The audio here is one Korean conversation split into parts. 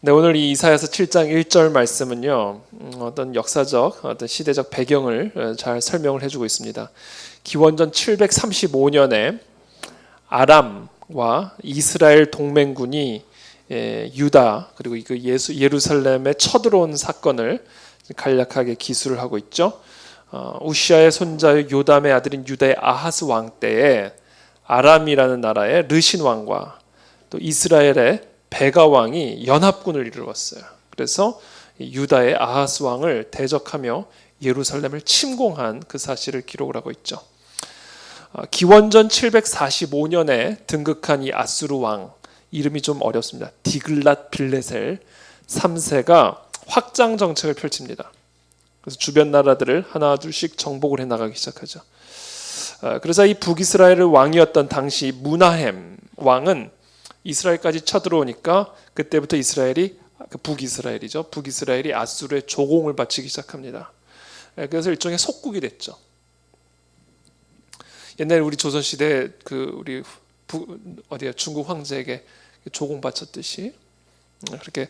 네, 오늘 이 이사야서 7장 1절 말씀은요, 어떤 역사적, 어떤 시대적 배경을 잘 설명을 해주고 있습니다. 기원전 735년에 아람과 이스라엘 동맹군이 유다 그리고 그 예루살렘에 쳐들어온 사건을 간략하게 기술을 하고 있죠. 우시아의 손자의 요담의 아들인 유다의 아하스 왕 때에 아람이라는 나라의 르신 왕과 또 이스라엘의 베가 왕이 연합군을 이루었어요. 그래서 유다의 아하스 왕을 대적하며 예루살렘을 침공한 그 사실을 기록을 하고 있죠. 기원전 745년에 등극한 이 아수르 왕, 이름이 좀 어렵습니다. 디글랏 빌레셀 3세가 확장 정책을 펼칩니다. 그래서 주변 나라들을 하나 둘씩 정복을 해나가기 시작하죠. 그래서 이 북이스라엘의 왕이었던 당시 무나헴 왕은 이스라엘까지 쳐들어오니까 그때부터 이스라엘이 북이스라엘이죠. 북이스라엘이 아수르의 조공을 바치기 시작합니다. 그래서 일종의 속국이 됐죠. 옛날에 우리 조선 시대 우리 중국 황제에게 조공 바쳤듯이 그렇게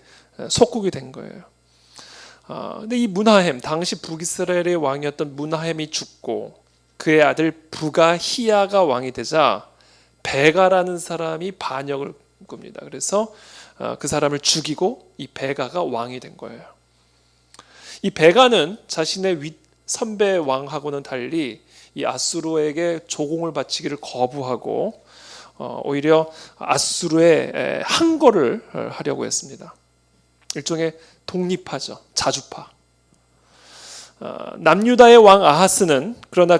속국이 된 거예요. 근데 이 무나헴, 당시 북이스라엘의 왕이었던 무나헴이 죽고 그의 아들 부가히야가 왕이 되자 베가라는 사람이 반역을 꿉니다. 그래서 그 사람을 죽이고 이 베가가 왕이 된 거예요. 이 베가는 자신의 선배 왕하고는 달리 이 아수르에게 조공을 바치기를 거부하고 오히려 아수르의 항거를 하려고 했습니다. 일종의 독립파죠. 자주파. 남유다의 왕 아하스는 그러나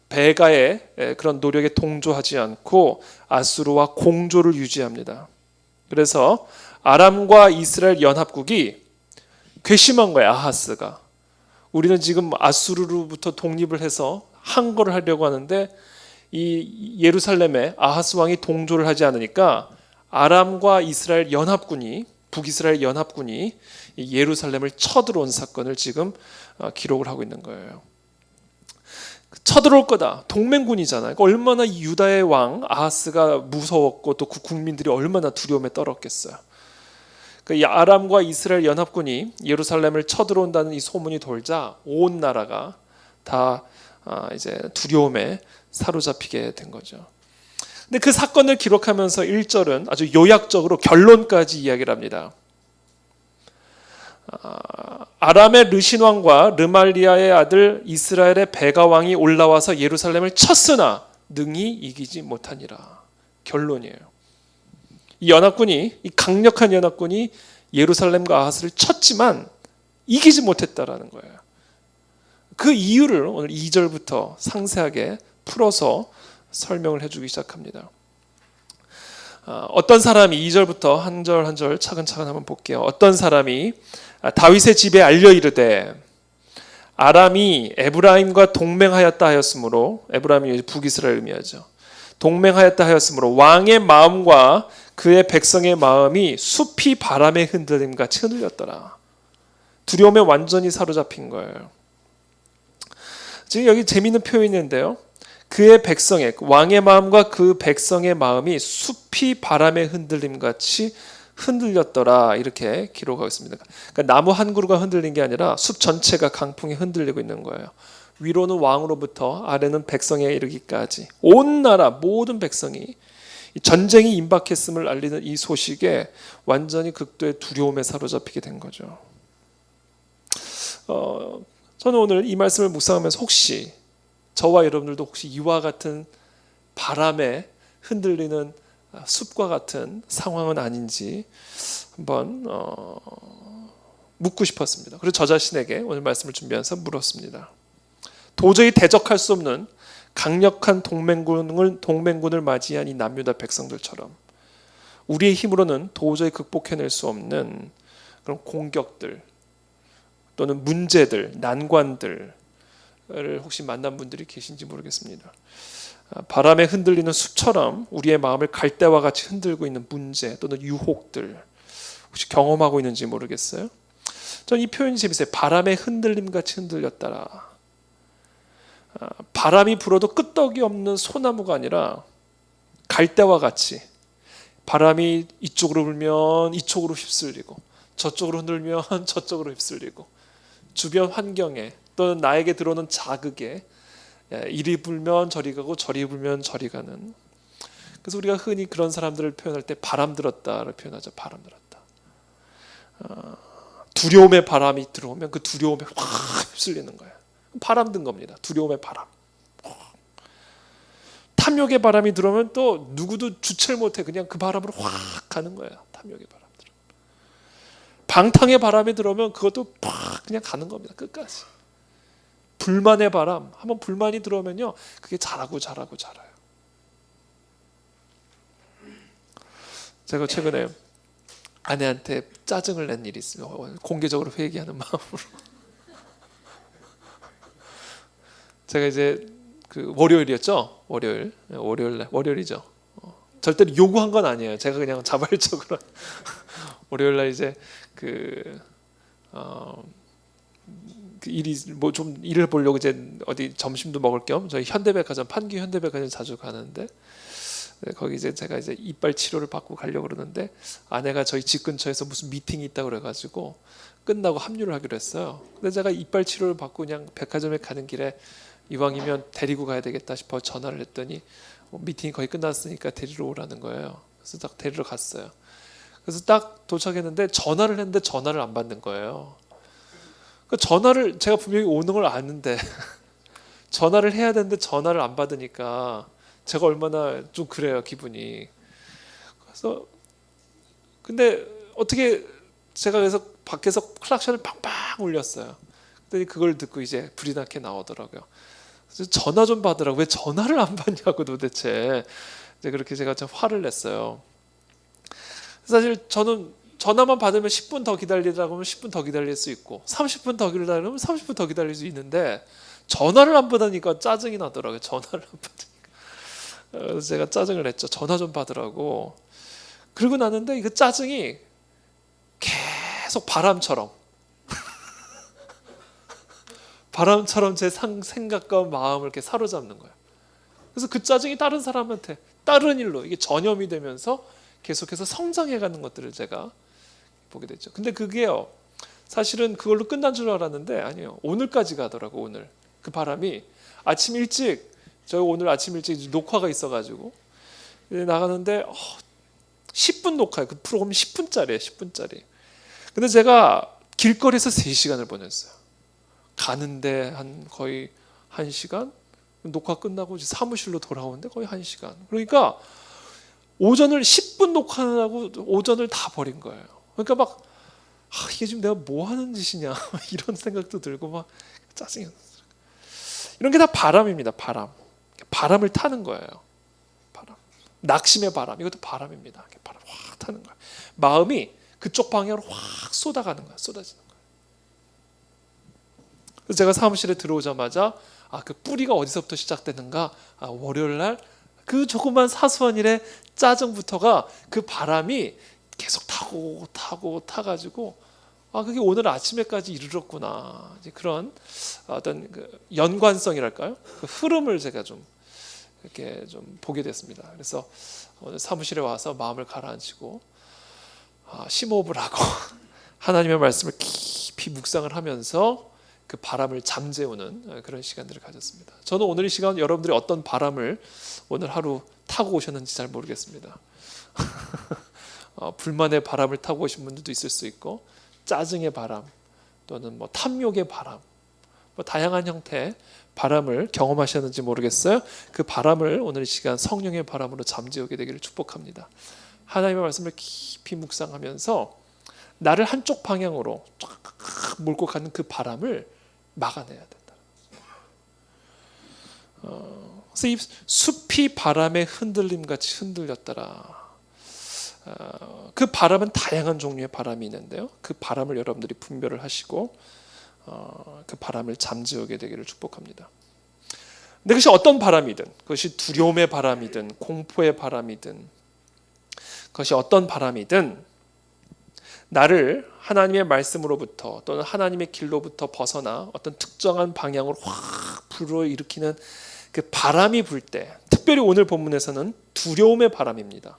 베가의 그런 노력에 동조하지 않고 아수르와 공조를 유지합니다. 그래서 아람과 이스라엘 연합국이 괘씸한 거예요. 아하스가. 우리는 지금 아수르로부터 독립을 해서 항거를 하려고 하는데 이 예루살렘에 아하스 왕이 동조를 하지 않으니까 아람과 이스라엘 연합군이 북이스라엘 연합군이 예루살렘을 쳐들어온 사건을 지금 기록을 하고 있는 거예요. 쳐들어올 거다. 동맹군이잖아요. 얼마나 유다의 왕 아하스가 무서웠고 또 그 국민들이 얼마나 두려움에 떨었겠어요. 이 아람과 이스라엘 연합군이 예루살렘을 쳐들어온다는 이 소문이 돌자 온 나라가 다 이제 두려움에 사로잡히게 된 거죠. 근데 그 사건을 기록하면서 1절은 아주 요약적으로 결론까지 이야기를 합니다. 아람의 르신 왕과 르말리아의 아들 이스라엘의 베가 왕이 올라와서 예루살렘을 쳤으나 능히 이기지 못하니라. 결론이에요. 이 강력한 연합군이 예루살렘과 아하스를 쳤지만 이기지 못했다라는 거예요. 그 이유를 오늘 2절부터 상세하게 풀어서 설명을 해주기 시작합니다. 어떤 사람이 2절부터 한 절 한 절 차근차근 한번 볼게요. 어떤 사람이 다윗의 집에 알려 이르되 아람이 에브라임과 동맹하였다 하였으므로, 에브라임이 북이스라엘 의미하죠. 동맹하였다 하였으므로 왕의 마음과 그의 백성의 마음이 숲이 바람에 흔들림 같이 흔들렸더라. 두려움에 완전히 사로잡힌 거예요. 지금 여기 재미있는 표현인데요. 그의 백성의, 왕의 마음과 그 백성의 마음이 숲이 바람에 흔들림 같이 흔들렸더라, 이렇게 기록하고 있습니다. 그러니까 나무 한 그루가 흔들린 게 아니라 숲 전체가 강풍에 흔들리고 있는 거예요. 위로는 왕으로부터 아래는 백성에 이르기까지 온 나라 모든 백성이 전쟁이 임박했음을 알리는 이 소식에 완전히 극도의 두려움에 사로잡히게 된 거죠. 저는 오늘 이 말씀을 묵상하면서 혹시 저와 여러분들도 혹시 이와 같은 바람에 흔들리는 숲과 같은 상황은 아닌지 한번 묻고 싶었습니다. 그래서 저 자신에게 오늘 말씀을 준비하면서 물었습니다. 도저히 대적할 수 없는 강력한 동맹군을 맞이한 이 남유다 백성들처럼 우리의 힘으로는 도저히 극복해낼 수 없는 그런 공격들 또는 문제들, 난관들을 혹시 만난 분들이 계신지 모르겠습니다. 바람에 흔들리는 숲처럼 우리의 마음을 갈대와 같이 흔들고 있는 문제 또는 유혹들 혹시 경험하고 있는지 모르겠어요. 저는 이 표현이 재밌어요. 바람에 흔들림 같이 흔들렸다라. 바람이 불어도 끄떡이 없는 소나무가 아니라 갈대와 같이 바람이 이쪽으로 불면 이쪽으로 휩쓸리고 저쪽으로 흔들면 저쪽으로 휩쓸리고 주변 환경에 또는 나에게 들어오는 자극에 이리 불면 저리 가고 저리 불면 저리 가는. 그래서 우리가 흔히 그런 사람들을 표현할 때 바람 들었다를 표현하죠. 바람 들었다. 두려움의 바람이 들어오면 그 두려움에 확 휩쓸리는 거예요. 바람 든 겁니다. 두려움의 바람. 탐욕의 바람이 들어오면 또 누구도 주체를 못해. 그냥 그 바람으로 확 가는 거예요. 탐욕의 바람 들어. 방탕의 바람이 들어오면 그것도 확 그냥 가는 겁니다. 끝까지. 불만의 바람. 한번 불만이 들어오면요, 그게 자라고 자라고 자라요. 제가 최근에 아내한테 짜증을 낸 일이 있어요. 공개적으로 회개하는 마음으로. 제가 이제 그 월요일이었죠. 월요일이죠. 절대로 요구한 건 아니에요. 제가 그냥 자발적으로 월요일 날 이제 그 일이 뭐 좀 일을 보려고 이제 어디 점심도 먹을 겸 저희 현대백화점, 판교 현대백화점 자주 가는데, 거기 이제 제가 이제 이빨 치료를 받고 가려고 그러는데 아내가 저희 집 근처에서 무슨 미팅이 있다고 그래가지고 끝나고 합류를 하기로 했어요. 근데 제가 이빨 치료를 받고 그냥 백화점에 가는 길에 이왕이면 데리고 가야 되겠다 싶어 전화를 했더니 미팅이 거의 끝났으니까 데리러 오라는 거예요. 그래서 딱 데리러 갔어요. 그래서 딱 도착했는데 전화를 했는데 전화를 안 받는 거예요. 그 전화를 제가 분명히 오는 걸 아는데 전화를 해야 되는데 전화를 안 받으니까 제가 얼마나 좀 그래요, 기분이. 그래서 근데 어떻게 제가 그래서 밖에서 클락션을 팡팡 울렸어요. 그랬더니 그걸 듣고 이제 불이 나게 나오더라고요. 그래서 전화 좀 받으라고. 왜 전화를 안 받냐고 도대체. 이제 그렇게 제가 좀 화를 냈어요. 사실 저는 전화만 받으면 10분 더 기다리라고 하면 10분 더 기다릴 수 있고 30분 더 기다리면 30분 더 기다릴 수 있는데 전화를 안 받으니까 짜증이 나더라고요. 전화를 안 받으니까. 그래서 제가 짜증을 냈죠. 전화 좀 받으라고. 그러고 나는데 그 짜증이 계속 바람처럼 바람처럼 제 생각과 마음을 이렇게 사로잡는 거예요. 그래서 그 짜증이 다른 사람한테 다른 일로 이게 전염이 되면서 계속해서 성장해가는 것들을 제가 보게 됐죠. 근데 그게요, 사실은 그걸로 끝난 줄 알았는데 아니에요. 오늘까지 가더라고. 오늘 그 바람이 아침 일찍, 저희 오늘 아침 일찍 녹화가 있어가지고 나가는데 10분 녹화예요. 그 프로그램이 10분짜리예요. 10분짜리. 근데 제가 길거리에서 3시간을 보냈어요. 가는데 한 거의 1시간, 녹화 끝나고 이제 사무실로 돌아오는데 거의 1시간. 그러니까 오전을 10분 녹화하고 오전을 다 버린 거예요. 그러니까 막 이게 지금 내가 뭐 하는 짓이냐 이런 생각도 들고 막 짜증이 나요. 이런 게 다 바람입니다. 바람을 타는 거예요. 바람. 낙심의 바람. 이것도 바람입니다. 바람 확 타는 거예요. 마음이 그쪽 방향으로 확 쏟아가는 거예요. 쏟아지는 거예요. 그래서 제가 사무실에 들어오자마자 그 뿌리가 어디서부터 시작되는가? 월요일 날 그 조그만 사소한 일에 짜증부터가 그 바람이 계속 타가지고 그게 오늘 아침에까지 이르렀구나. 이제 그런 어떤 그 연관성이랄까요? 그 흐름을 제가 좀 이렇게 좀 보게 됐습니다. 그래서 오늘 사무실에 와서 마음을 가라앉히고 심호흡을 하고 하나님의 말씀을 깊이 묵상을 하면서 그 바람을 잠재우는 그런 시간들을 가졌습니다. 저는 오늘 이 시간 여러분들이 어떤 바람을 오늘 하루 타고 오셨는지 잘 모르겠습니다. 불만의 바람을 타고 오신 분들도 있을 수 있고 짜증의 바람 또는 뭐 탐욕의 바람, 뭐 다양한 형태의 바람을 경험하셨는지 모르겠어요. 그 바람을 오늘 이 시간 성령의 바람으로 잠재우게 되기를 축복합니다. 하나님의 말씀을 깊이 묵상하면서 나를 한쪽 방향으로 쫙 몰고 가는 그 바람을 막아내야 된다. 그래서 이 숲이 바람의 흔들림 같이 흔들렸더라. 그 바람은 다양한 종류의 바람이 있는데요. 그 바람을 여러분들이 분별을 하시고 그 바람을 잠재우게 되기를 축복합니다. 근데 그것이 어떤 바람이든, 그것이 두려움의 바람이든 공포의 바람이든, 그것이 어떤 바람이든 나를 하나님의 말씀으로부터 또는 하나님의 길로부터 벗어나 어떤 특정한 방향으로 확 불어일으키는 그 바람이 불 때, 특별히 오늘 본문에서는 두려움의 바람입니다.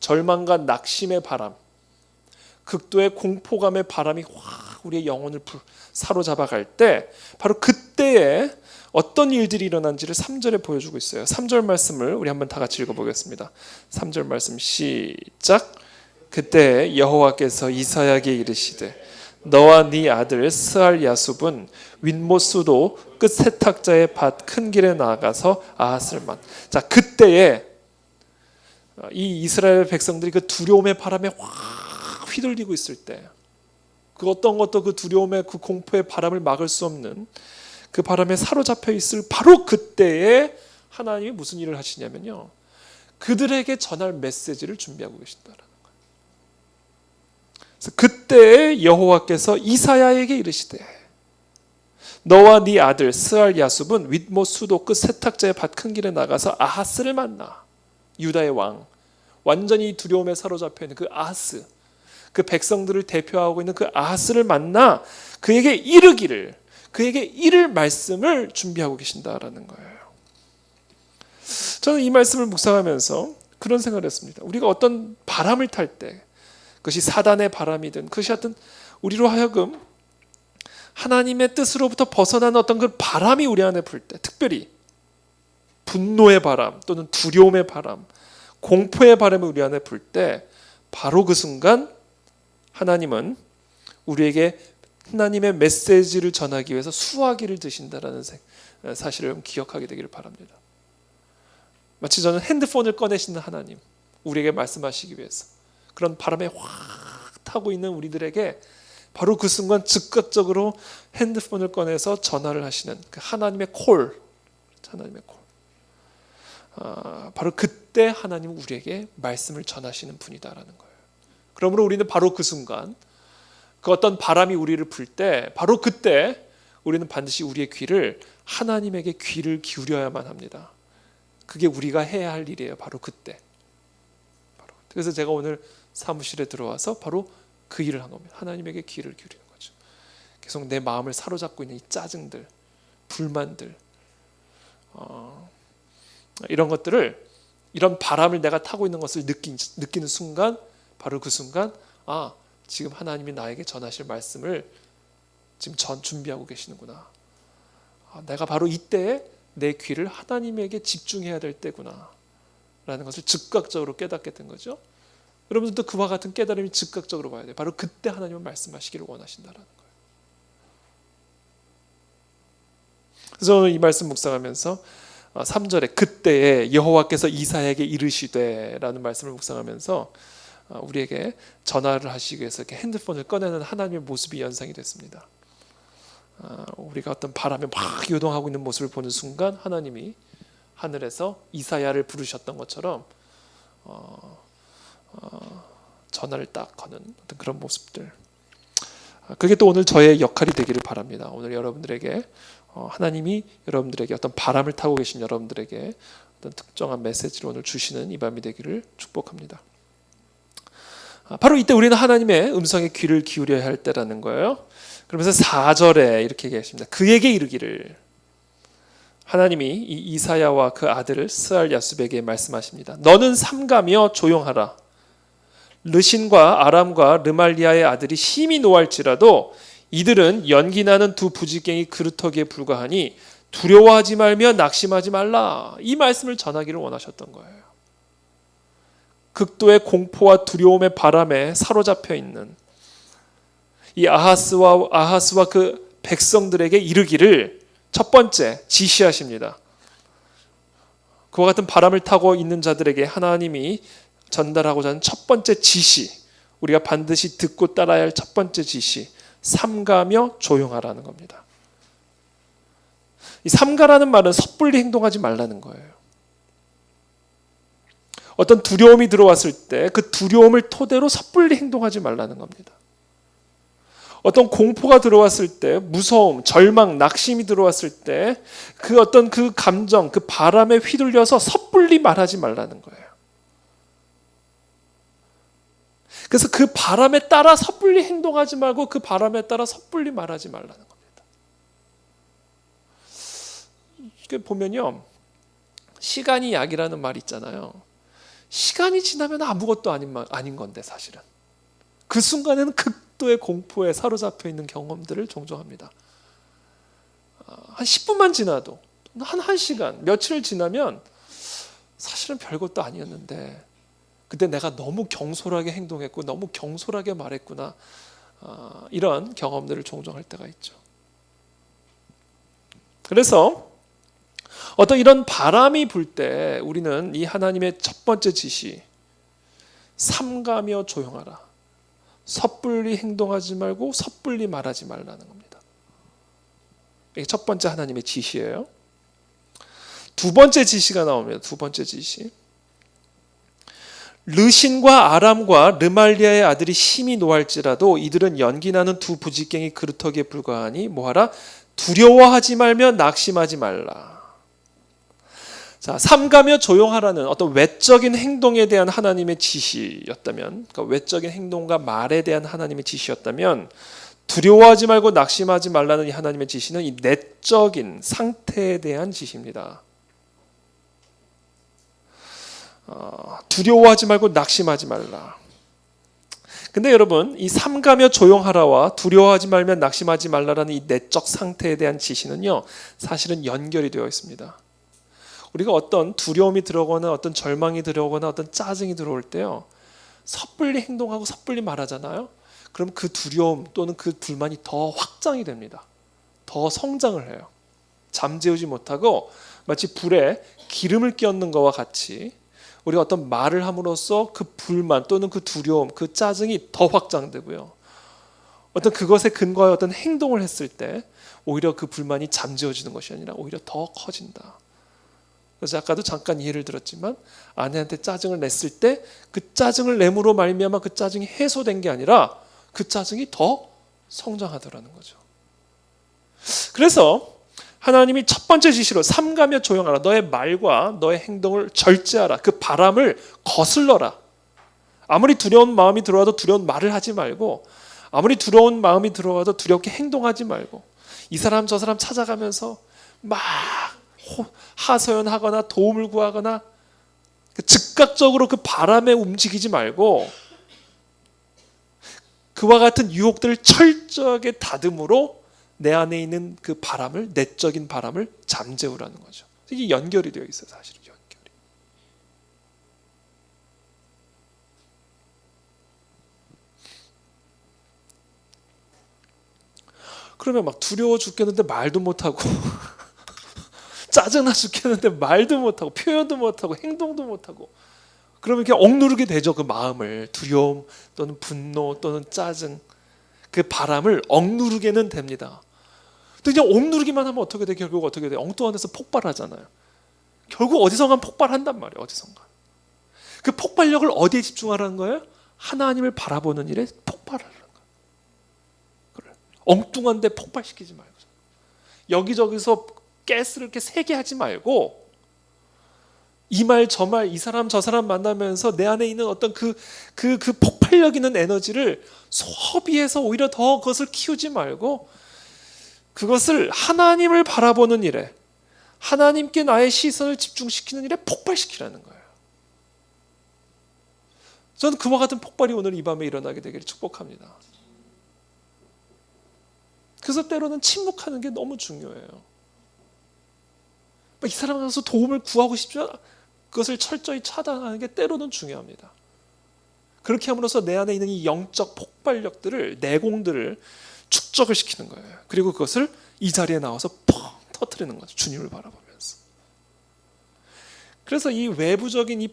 절망과 낙심의 바람, 극도의 공포감의 바람이 확 우리의 영혼을 사로잡아갈 때 바로 그때에 어떤 일들이 일어난지를 3절에 보여주고 있어요. 3절 말씀을 우리 한번 다 같이 읽어보겠습니다. 3절 말씀 시작. 그때 여호와께서 이사야에게 이르시되 너와 네 아들 스알 야숲은 윗못수도 끝 세탁자의 밭 큰 길에 나아가서 아하스를 만. 자, 그때에 이 이스라엘 백성들이 그 두려움의 바람에 확 휘둘리고 있을 때, 그 어떤 것도 그 두려움의 그 공포의 바람을 막을 수 없는 그 바람에 사로잡혀 있을 바로 그때에 하나님이 무슨 일을 하시냐면요, 그들에게 전할 메시지를 준비하고 계신다라는 거예요. 그래서 그때에 여호와께서 이사야에게 이르시되 너와 네 아들 스알 야숲은 윗못 수도 끝 세탁자의 밭 큰 길에 나가서 아하스를 만나. 유다의 왕, 완전히 두려움에 사로잡혀 있는 그 아하스, 그 백성들을 대표하고 있는 그 아하스를 만나 그에게 이르기를, 그에게 이를 말씀을 준비하고 계신다라는 거예요. 저는 이 말씀을 묵상하면서 그런 생각을 했습니다. 우리가 어떤 바람을 탈 때, 그것이 사단의 바람이든 그것이 하여튼 우리로 하여금 하나님의 뜻으로부터 벗어나는 어떤 그 바람이 우리 안에 불 때, 특별히 분노의 바람 또는 두려움의 바람, 공포의 바람이 우리 안에 불 때, 바로 그 순간 하나님은 우리에게 하나님의 메시지를 전하기 위해서 수화기를 드신다라는 사실을 기억하게 되기를 바랍니다. 마치 저는 핸드폰을 꺼내시는 하나님, 우리에게 말씀하시기 위해서 그런 바람에 확 타고 있는 우리들에게 바로 그 순간 즉각적으로 핸드폰을 꺼내서 전화를 하시는 그 하나님의 콜, 하나님의 콜. 바로 그때 하나님은 우리에게 말씀을 전하시는 분이다라는 거예요. 그러므로 우리는 바로 그 순간, 그 어떤 바람이 우리를 불 때, 바로 그때 우리는 반드시 우리의 귀를 하나님에게 귀를 기울여야만 합니다. 그게 우리가 해야 할 일이에요. 바로 그때. 그래서 제가 오늘 사무실에 들어와서 바로 그 일을 한 겁니다. 하나님에게 귀를 기울이는 거죠. 계속 내 마음을 사로잡고 있는 이 짜증들, 불만들, 이런 것들을, 이런 바람을 내가 타고 있는 것을 느끼는 순간, 바로 그 순간, 지금 하나님이 나에게 전하실 말씀을 지금 준비하고 계시는구나. 내가 바로 이때에 내 귀를 하나님에게 집중해야 될 때구나 라는 것을 즉각적으로 깨닫게 된 거죠. 여러분들도 그와 같은 깨달음이 즉각적으로 와야 돼요. 바로 그때 하나님은 말씀하시기를 원하신다라는 거예요. 그래서 오늘 이 말씀 묵상하면서 3절에 그때에 여호와께서 이사야에게 이르시되 라는 말씀을 묵상하면서 우리에게 전화를 하시기 위해서 이렇게 핸드폰을 꺼내는 하나님의 모습이 연상이 됐습니다. 우리가 어떤 바람에 막 요동하고 있는 모습을 보는 순간 하나님이 하늘에서 이사야를 부르셨던 것처럼 전화를 딱 거는 어떤 그런 모습들, 그게 또 오늘 저의 역할이 되기를 바랍니다. 오늘 여러분들에게 하나님이 여러분들에게 어떤 바람을 타고 계신 여러분들에게 어떤 특정한 메시지를 오늘 주시는 이 밤이 되기를 축복합니다. 바로 이때 우리는 하나님의 음성에 귀를 기울여야 할 때라는 거예요. 그러면서 4절에 이렇게 얘기하십니다. 그에게 이르기를, 하나님이 이 이사야와 그 아들을 스알 야숲에게 말씀하십니다. 너는 삼가며 조용하라. 르신과 아람과 르말리아의 아들이 심히 노할지라도 이들은 연기나는 두 부지깽이 그루터기에 불과하니 두려워하지 말며 낙심하지 말라. 이 말씀을 전하기를 원하셨던 거예요. 극도의 공포와 두려움의 바람에 사로잡혀 있는 이 아하스와 그 백성들에게 이르기를 첫 번째 지시하십니다. 그와 같은 바람을 타고 있는 자들에게 하나님이 전달하고자 하는 첫 번째 지시, 우리가 반드시 듣고 따라야 할 첫 번째 지시, 삼가며 조용하라는 겁니다. 이 삼가라는 말은 섣불리 행동하지 말라는 거예요. 어떤 두려움이 들어왔을 때 그 두려움을 토대로 섣불리 행동하지 말라는 겁니다. 어떤 공포가 들어왔을 때, 무서움, 절망, 낙심이 들어왔을 때 그 어떤 그 감정, 그 바람에 휘둘려서 섣불리 말하지 말라는 거예요. 그래서 그 바람에 따라 섣불리 행동하지 말고 그 바람에 따라 섭불리 말하지 말라는 겁니다. 이게 보면요, 시간이 약이라는 말이 있잖아요. 시간이 지나면 아무것도 아닌 건데 사실은 그 순간에는 극도의 공포에 사로잡혀 있는 경험들을 종종 합니다. 한 10분만 지나도 한 1시간, 며칠을 지나면 사실은 별것도 아니었는데 그때 내가 너무 경솔하게 행동했고 너무 경솔하게 말했구나. 이런 경험들을 종종 할 때가 있죠. 그래서 어떤 이런 바람이 불 때 우리는 이 하나님의 첫 번째 지시, 삼가며 조용하라. 섣불리 행동하지 말고 섣불리 말하지 말라는 겁니다. 이게 첫 번째 하나님의 지시예요. 두 번째 지시가 나옵니다. 두 번째 지시. 르신과 아람과 르말리아의 아들이 심히 노할지라도 이들은 연기나는 두 부지깽이 그루터기에 불과하니 뭐하라? 두려워하지 말며 낙심하지 말라. 자, 삼가며 조용하라는 어떤 외적인 행동에 대한 하나님의 지시였다면, 그러니까 외적인 행동과 말에 대한 하나님의 지시였다면, 두려워하지 말고 낙심하지 말라는 이 하나님의 지시는 이 내적인 상태에 대한 지시입니다. 두려워하지 말고 낙심하지 말라. 근데 여러분, 이 삼가며 조용하라와 두려워하지 말며 낙심하지 말라라는 이 내적 상태에 대한 지시는요, 사실은 연결이 되어 있습니다. 우리가 어떤 두려움이 들어오거나 어떤 절망이 들어오거나 어떤 짜증이 들어올 때요, 섣불리 행동하고 섣불리 말하잖아요. 그럼 그 두려움 또는 그 불만이 더 확장이 됩니다. 더 성장을 해요. 잠재우지 못하고 마치 불에 기름을 끼얹는 것과 같이 우리가 어떤 말을 함으로써 그 불만 또는 그 두려움, 그 짜증이 더 확장되고요. 어떤 그것에 근거하여 어떤 행동을 했을 때 오히려 그 불만이 잠재워지는 것이 아니라 오히려 더 커진다. 그래서 아까도 잠깐 예를 들었지만 아내한테 짜증을 냈을 때 그 짜증을 내므로 말미암아 그 짜증이 해소된 게 아니라 그 짜증이 더 성장하더라는 거죠. 그래서 하나님이 첫 번째 지시로 삼가며 조용하라. 너의 말과 너의 행동을 절제하라. 그 바람을 거슬러라. 아무리 두려운 마음이 들어와도 두려운 말을 하지 말고, 아무리 두려운 마음이 들어와도 두렵게 행동하지 말고, 이 사람 저 사람 찾아가면서 막 하소연하거나 도움을 구하거나 즉각적으로 그 바람에 움직이지 말고 그와 같은 유혹들을 철저하게 다듬으로 내 안에 있는 그 바람을, 내적인 바람을 잠재우라는 거죠. 이게 연결이 되어 있어요. 사실은 연결이. 그러면 막 두려워 죽겠는데 말도 못하고 짜증나 죽겠는데 말도 못하고 표현도 못하고 행동도 못하고 그러면 이렇게 억누르게 되죠. 그 마음을. 두려움 또는 분노 또는 짜증, 그 바람을 억누르게는 됩니다. 근데 그냥 억누르기만 하면 어떻게 돼? 결국 어떻게 돼? 엉뚱한 데서 폭발하잖아요. 결국 어디선가 폭발한단 말이에요. 어디선가. 그 폭발력을 어디에 집중하라는 거예요? 하나님을 바라보는 일에 폭발하라는 거예요. 그래. 엉뚱한 데 폭발시키지 말고 여기저기서 가스를 이렇게 세게 하지 말고 이 말 저 말 이 사람 저 사람 만나면서 내 안에 있는 어떤 그 폭발력 있는 에너지를 소비해서 오히려 더 그것을 키우지 말고 그것을 하나님을 바라보는 일에, 하나님께 나의 시선을 집중시키는 일에 폭발시키라는 거예요. 저는 그와 같은 폭발이 오늘 이 밤에 일어나게 되기를 축복합니다. 그래서 때로는 침묵하는 게 너무 중요해요. 이 사람 가서 도움을 구하고 싶죠? 그것을 철저히 차단하는 게 때로는 중요합니다. 그렇게 함으로써 내 안에 있는 이 영적 폭발력들을, 내공들을 축적을 시키는 거예요. 그리고 그것을 이 자리에 나와서 펑 터뜨리는 거죠. 주님을 바라보면서. 그래서 이 외부적인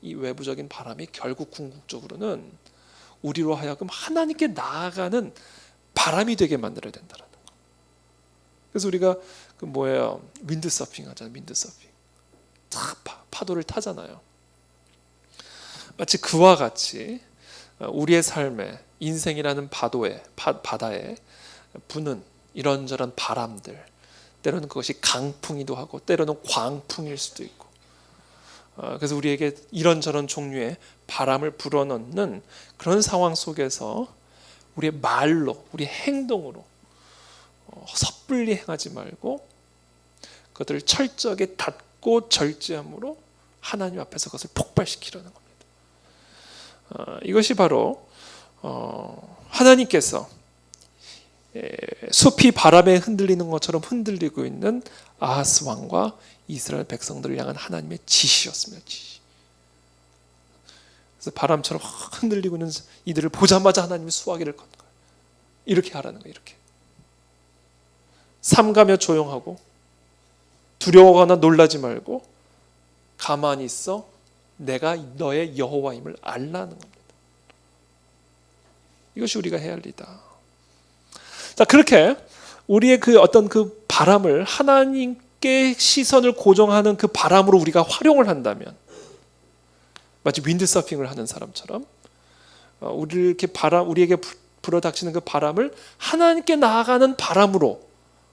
외부적인 바람이 결국 궁극적으로는 우리로 하여금 하나님께 나아가는 바람이 되게 만들어야 된다는 거. 그래서 우리가 윈드서핑 하잖아요. 윈드서핑. 파도를 타잖아요. 마치 그와 같이 우리의 삶에, 인생이라는 바다에 부는 이런저런 바람들, 때로는 그것이 강풍이기도 하고 때로는 광풍일 수도 있고, 그래서 우리에게 이런저런 종류의 바람을 불어넣는 그런 상황 속에서 우리의 말로, 우리의 행동으로 섣불리 행하지 말고 그것들을 철저하게 닫고 절제함으로 하나님 앞에서 그것을 폭발시키려는 겁니다. 이것이 바로 하나님께서 숲이 바람에 흔들리는 것처럼 흔들리고 있는 아하스 왕과 이스라엘 백성들을 향한 하나님의 지시였습니다. 지시. 그래서 바람처럼 흔들리고 있는 이들을 보자마자 하나님이 수화기를 건 거예요. 이렇게 하라는 거예요. 이렇게. 삼가며 조용하고 두려워하거나 놀라지 말고 가만히 있어 내가 너의 여호와임을 알라는 겁니다. 이것이 우리가 해야 할 일이다. 자, 그렇게 우리의 그 어떤 그 바람을 하나님께 시선을 고정하는 그 바람으로 우리가 활용을 한다면 마치 윈드서핑을 하는 사람처럼 우리에게 불어닥치는 그 바람을 하나님께 나아가는 바람으로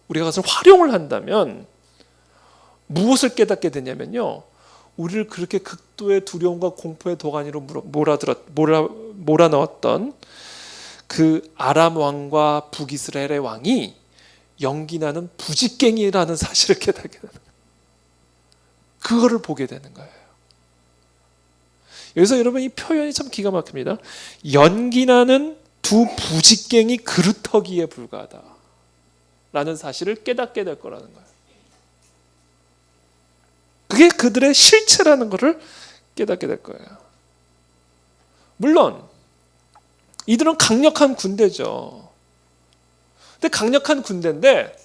우리가 그것을 활용을 한다면 무엇을 깨닫게 되냐면요, 우리를 그렇게 극도의 두려움과 공포의 도가니로 몰아넣었던 그 아람 왕과 북이스라엘의 왕이 연기나는 부직갱이라는 사실을 깨닫게 되는 거예요. 그거를 보게 되는 거예요. 여기서 여러분 이 표현이 참 기가 막힙니다. 연기나는 두 부직갱이 그루터기에 불과하다 라는 사실을 깨닫게 될 거라는 거예요. 그게 그들의 실체라는 것을 깨닫게 될 거예요. 물론 이들은 강력한 군대죠. 근데 강력한 군대인데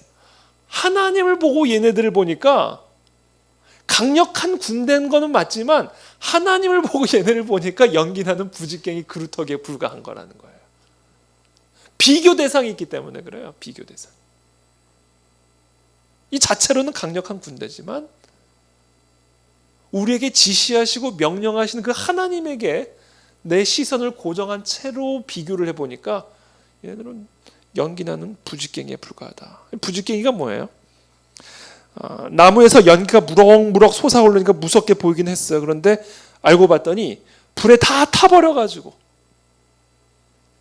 하나님을 보고 얘네들을 보니까 강력한 군대인 거는 맞지만 하나님을 보고 얘네를 보니까 연기나는 부직갱이 그루터기에 불과한 거라는 거예요. 비교 대상이 있기 때문에 그래요. 비교 대상. 이 자체로는 강력한 군대지만 우리에게 지시하시고 명령하시는 그 하나님에게 내 시선을 고정한 채로 비교를 해보니까 얘네들은 연기나는 부직갱이에 불과하다. 부직갱이가 뭐예요? 나무에서 연기가 무럭무럭 솟아오르니까 무섭게 보이긴 했어요. 그런데 알고 봤더니 불에 다 타버려가지고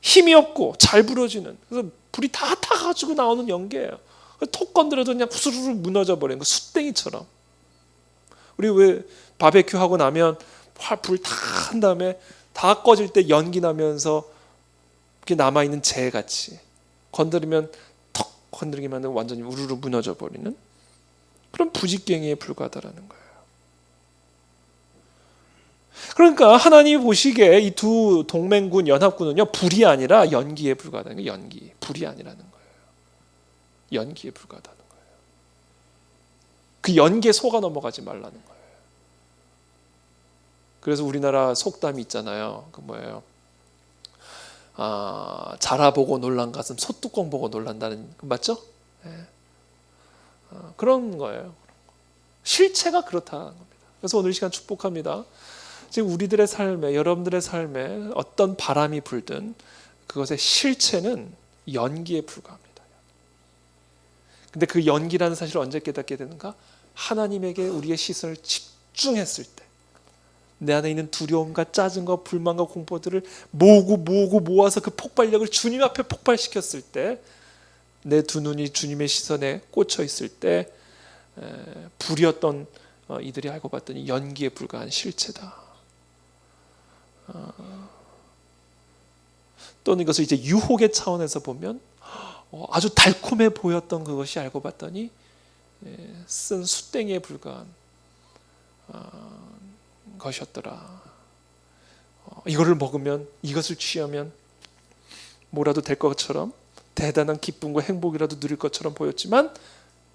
힘이 없고 잘 부러지는, 그래서 불이 다 타가지고 나오는 연기예요. 톡 건드려도 그냥 후루룩 무너져 버리는 거, 숯땡이처럼. 우리 왜 바베큐 하고 나면 불 다 한 다음에 다 꺼질 때 연기 나면서 이렇게 남아있는 재같이 건드리면 턱 건드리기만 하면 완전히 우르르 무너져 버리는 그런 부직갱이에 불과하다라는 거예요. 그러니까 하나님이 보시기에 이 두 동맹군 연합군은요, 불이 아니라 연기에 불과하다는 거예요. 연기, 불이 아니라는 거예요. 연기에 불과하다는 거예요. 그 연기에 속아 넘어가지 말라는 거예요. 그래서 우리나라 속담이 있잖아요. 그 뭐예요? 자라보고 놀란 가슴 소뚜껑 보고 놀란다는, 맞죠? 네. 그런 거예요. 실체가 그렇다는 겁니다. 그래서 오늘 이 시간 축복합니다. 지금 우리들의 삶에, 여러분들의 삶에 어떤 바람이 불든 그것의 실체는 연기에 불과합니다. 근데 그 연기라는 사실을 언제 깨닫게 되는가? 하나님에게 우리의 시선을 집중했을 때, 내 안에 있는 두려움과 짜증과 불만과 공포들을 모아서 그 폭발력을 주님 앞에 폭발시켰을 때, 내 두 눈이 주님의 시선에 꽂혀 있을 때 불이었던 이들이 알고 봤더니 연기에 불과한 실체다. 또는 이것을 이제 유혹의 차원에서 보면 아주 달콤해 보였던 그것이 알고 봤더니 쓴 숯땡이에 불과한 것이었더라. 이거를 먹으면, 이것을 취하면 뭐라도 될 것처럼, 대단한 기쁨과 행복이라도 누릴 것처럼 보였지만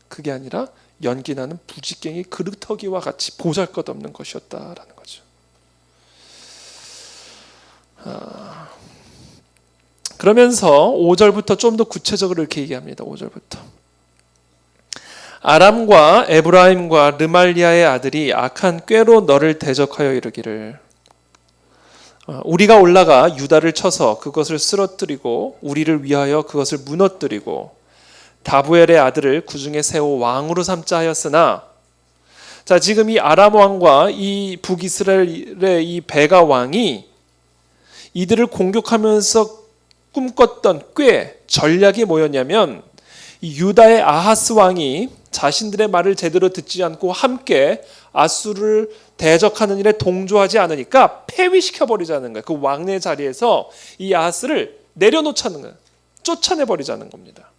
그게 아니라 연기나는 부직갱이 그루터기와 같이 보잘것없는 것이었다라는 거죠. 그러면서 5절부터 좀 더 구체적으로 이렇게 얘기합니다. 5절부터 아람과 에브라임과 르말리아의 아들이 악한 꾀로 너를 대적하여 이르기를, 우리가 올라가 유다를 쳐서 그것을 쓰러뜨리고 우리를 위하여 그것을 무너뜨리고 다부엘의 아들을 그중에 세워 왕으로 삼자 하였으나, 자, 지금 이 아람 왕과 이 북이스라엘의 이 베가 왕이 이들을 공격하면서 꿈꿨던 꾀, 전략이 뭐였냐면, 이 유다의 아하스 왕이 자신들의 말을 제대로 듣지 않고 함께 아수르를 대적하는 일에 동조하지 않으니까 폐위시켜 버리자는 거예요. 그 왕의 자리에서 이 아하스를 내려놓자는 거예요. 쫓아내 버리자는 겁니다.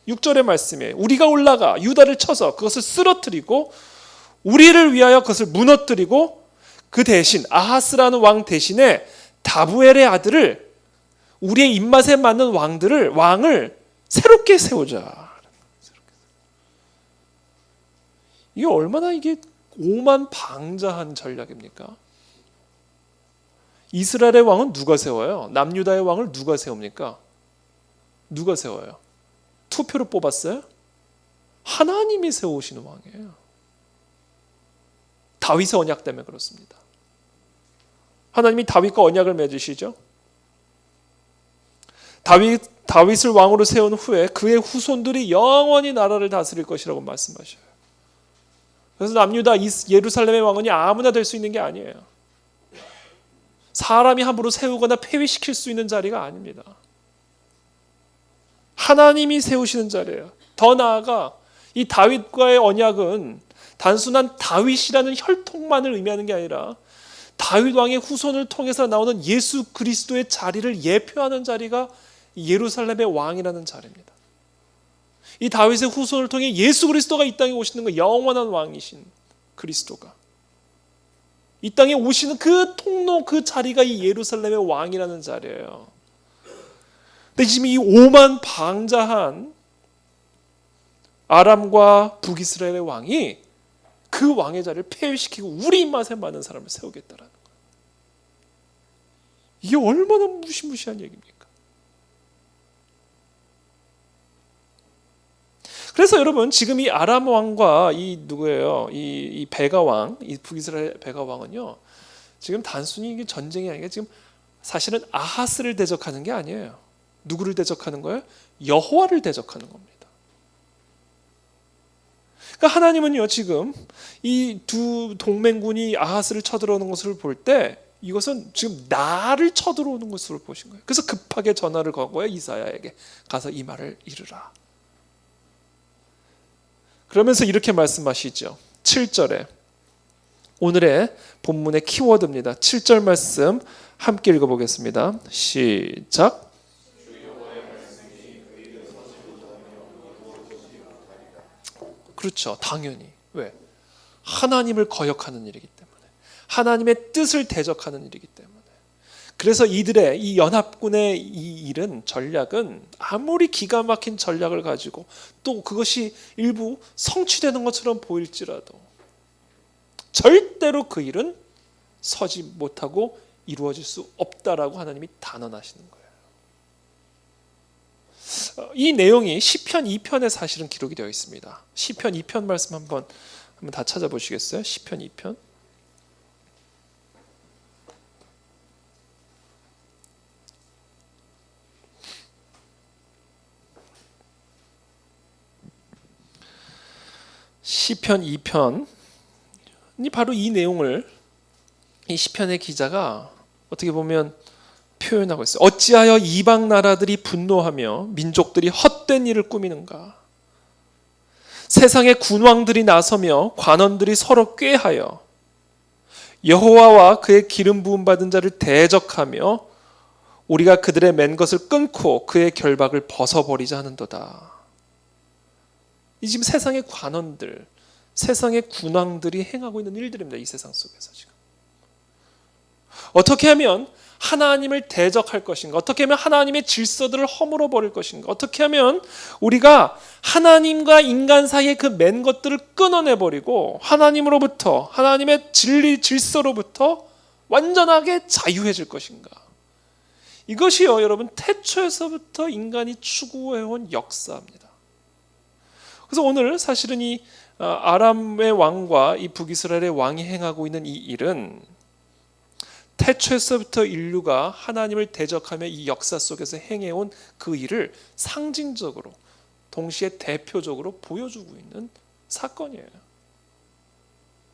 6절의 말씀에 우리가 올라가 유다를 쳐서 그것을 쓰러뜨리고 우리를 위하여 그것을 무너뜨리고 그 대신 아하스라는 왕 대신에 다부엘의 아들을 우리의 입맛에 맞는 왕을 새롭게 세우자. 이게 얼마나 이게 오만방자한 전략입니까? 이스라엘의 왕은 누가 세워요? 남유다의 왕을 누가 세웁니까? 누가 세워요? 투표로 뽑았어요? 하나님이 세우시는 왕이에요. 다윗의 언약 때문에 그렇습니다. 하나님이 다윗과 언약을 맺으시죠. 다윗을 왕으로 세운 후에 그의 후손들이 영원히 나라를 다스릴 것이라고 말씀하셔요. 그래서 남유다 예루살렘의 왕은 아무나 될 수 있는 게 아니에요. 사람이 함부로 세우거나 폐위시킬 수 있는 자리가 아닙니다. 하나님이 세우시는 자리예요. 더 나아가 이 다윗과의 언약은 단순한 다윗이라는 혈통만을 의미하는 게 아니라 다윗 왕의 후손을 통해서 나오는 예수 그리스도의 자리를 예표하는 자리가 예루살렘의 왕이라는 자리입니다. 이 다윗의 후손을 통해 예수 그리스도가 이 땅에 오시는 거, 영원한 왕이신 그리스도가 이 땅에 오시는 그 통로, 그 자리가 이 예루살렘의 왕이라는 자리예요. 근데 지금 이 오만방자한 아람과 북이스라엘의 왕이 그 왕의 자리를 폐위시키고 우리 입맛에 맞는 사람을 세우겠다라는 거예요. 이게 얼마나 무시무시한 얘기입니까? 그래서 여러분 지금 이 아람 왕과 이 누구예요? 이 베가 왕, 이 북이스라엘 베가 왕은요. 지금 단순히 이게 전쟁이 아니라 지금 사실은 아하스를 대적하는 게 아니에요. 누구를 대적하는 거예요? 여호와를 대적하는 겁니다. 그러니까 하나님은요 지금 이 두 동맹군이 아하스를 쳐들어오는 것을 볼 때 이것은 지금 나를 쳐들어오는 것으로 보신 거예요. 그래서 급하게 전화를 거고요 이사야에게 가서 이 말을 이르라. 그러면서 이렇게 말씀하시죠. 7절에 오늘의 본문의 키워드입니다. 7절 말씀 함께 읽어보겠습니다. 시작. 그렇죠. 당연히. 왜? 하나님을 거역하는 일이기 때문에. 하나님의 뜻을 대적하는 일이기 때문에. 그래서 이들의 이 연합군의 이 일은 전략은 아무리 기가 막힌 전략을 가지고 또 그것이 일부 성취되는 것처럼 보일지라도 절대로 그 일은 서지 못하고 이루어질 수 없다라고 하나님이 단언하시는 거예요. 이 내용이 시편 2편에 사실은 기록이 되어 있습니다. 시편 2편 말씀 한번 다 찾아보시겠어요? 시편 2편. 시편 2편이 바로 이 내용을 이 시편의 기자가 어떻게 보면 표현하고 있어요. 어찌하여 이방 나라들이 분노하며 민족들이 헛된 일을 꾸미는가? 세상의 군왕들이 나서며 관원들이 서로 꾀하여 여호와와 그의 기름 부음 받은 자를 대적하며 우리가 그들의 맨 것을 끊고 그의 결박을 벗어버리자 하는도다. 이 지금 세상의 관원들, 세상의 군왕들이 행하고 있는 일들입니다. 이 세상 속에서 지금. 어떻게 하면 하나님을 대적할 것인가? 어떻게 하면 하나님의 질서들을 허물어 버릴 것인가? 어떻게 하면 우리가 하나님과 인간 사이의 그 맨 것들을 끊어내 버리고 하나님으로부터, 하나님의 진리 질서로부터 완전하게 자유해질 것인가? 이것이요, 여러분, 태초에서부터 인간이 추구해온 역사입니다. 그래서 오늘 사실은 이 아람의 왕과 이 북이스라엘의 왕이 행하고 있는 이 일은 태초에서부터 인류가 하나님을 대적하며 이 역사 속에서 행해온 그 일을 상징적으로 동시에 대표적으로 보여주고 있는 사건이에요.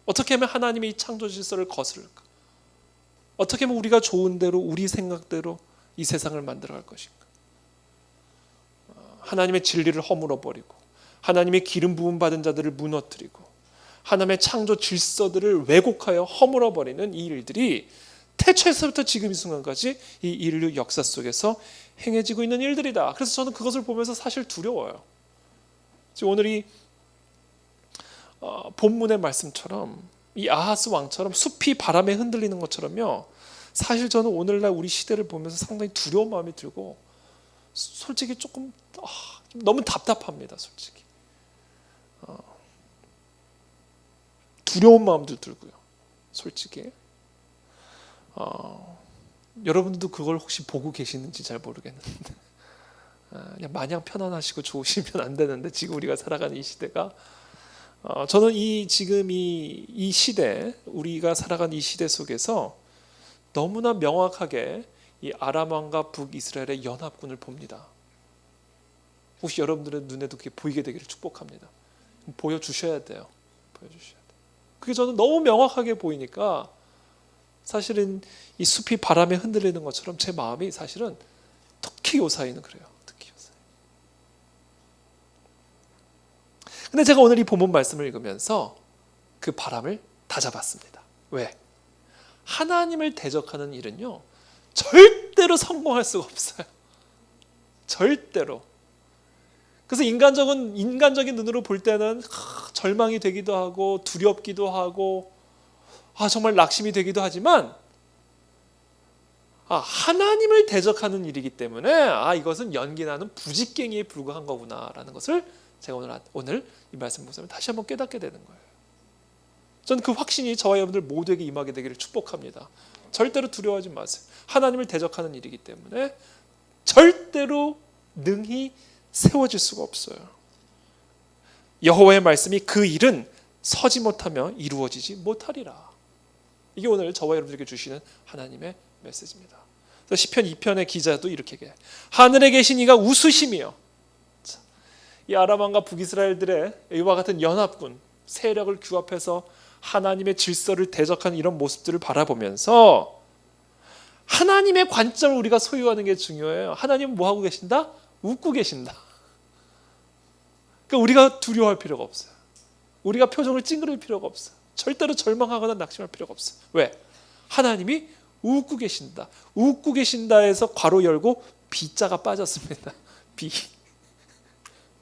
어떻게 하면 하나님의 이 창조 질서를 거스를까? 어떻게 하면 우리가 좋은 대로 우리 생각대로 이 세상을 만들어갈 것인가? 하나님의 진리를 허물어버리고 하나님의 기름 부음 받은 자들을 무너뜨리고 하나님의 창조 질서들을 왜곡하여 허물어버리는 이 일들이 태초에서부터 지금 이 순간까지 이 인류 역사 속에서 행해지고 있는 일들이다. 그래서 저는 그것을 보면서 사실 두려워요. 지금 오늘 이 본문의 말씀처럼 이 아하스 왕처럼 숲이 바람에 흔들리는 것처럼요, 사실 저는 오늘날 우리 시대를 보면서 상당히 두려운 마음이 들고 솔직히 조금 너무 답답합니다. 솔직히 두려운 마음도 들고요. 솔직히 여러분들도 그걸 혹시 보고 계시는지 잘 모르겠는데 그냥 마냥 편안하시고 좋으시면 안 되는데 지금 우리가 살아가는 이 시대가 저는 지금 이 시대, 우리가 살아가는 이 시대 속에서 너무나 명확하게 이 아람 왕과 북이스라엘의 연합군을 봅니다. 혹시 여러분들의 눈에도 그게 보이게 되기를 축복합니다. 보여주셔야 돼요. 보여주셔야 돼요. 그게 저는 너무 명확하게 보이니까 사실은 이 숲이 바람에 흔들리는 것처럼 제 마음이 사실은 특히 요사이는 그래요. 특히 요사이. 근데 제가 오늘 이 본문 말씀을 읽으면서 그 바람을 다 잡았습니다. 왜? 하나님을 대적하는 일은요, 절대로 성공할 수가 없어요. 절대로. 그래서 인간적인 눈으로 볼 때는 절망이 되기도 하고 두렵기도 하고 정말 낙심이 되기도 하지만 하나님을 대적하는 일이기 때문에 이것은 연기나는 부직갱이에 불과한 거구나라는 것을 제가 오늘 이 말씀 보면 다시 한번 깨닫게 되는 거예요. 저는 그 확신이 저와 여러분들 모두에게 임하게 되기를 축복합니다. 절대로 두려워하지 마세요. 하나님을 대적하는 일이기 때문에 절대로 능히 세워질 수가 없어요. 여호와의 말씀이 그 일은 서지 못하며 이루어지지 못하리라. 이게 오늘 저와 여러분들에게 주시는 하나님의 메시지입니다. 시편 2편의 기자도 이렇게 얘기해요. 하늘에 계신 이가 웃으시며, 이 아람 왕과 북이스라엘들의 이와 같은 연합군 세력을 규합해서 하나님의 질서를 대적하는 이런 모습들을 바라보면서 하나님의 관점을 우리가 소유하는 게 중요해요. 하나님은 뭐 하고 계신다? 웃고 계신다. 그러니까 우리가 두려워할 필요가 없어요. 우리가 표정을 찡그릴 필요가 없어요. 절대로 절망하거나 낙심할 필요가 없어요. 왜? 하나님이 웃고 계신다. 웃고 계신다 해서 괄호 열고 비자가 빠졌습니다.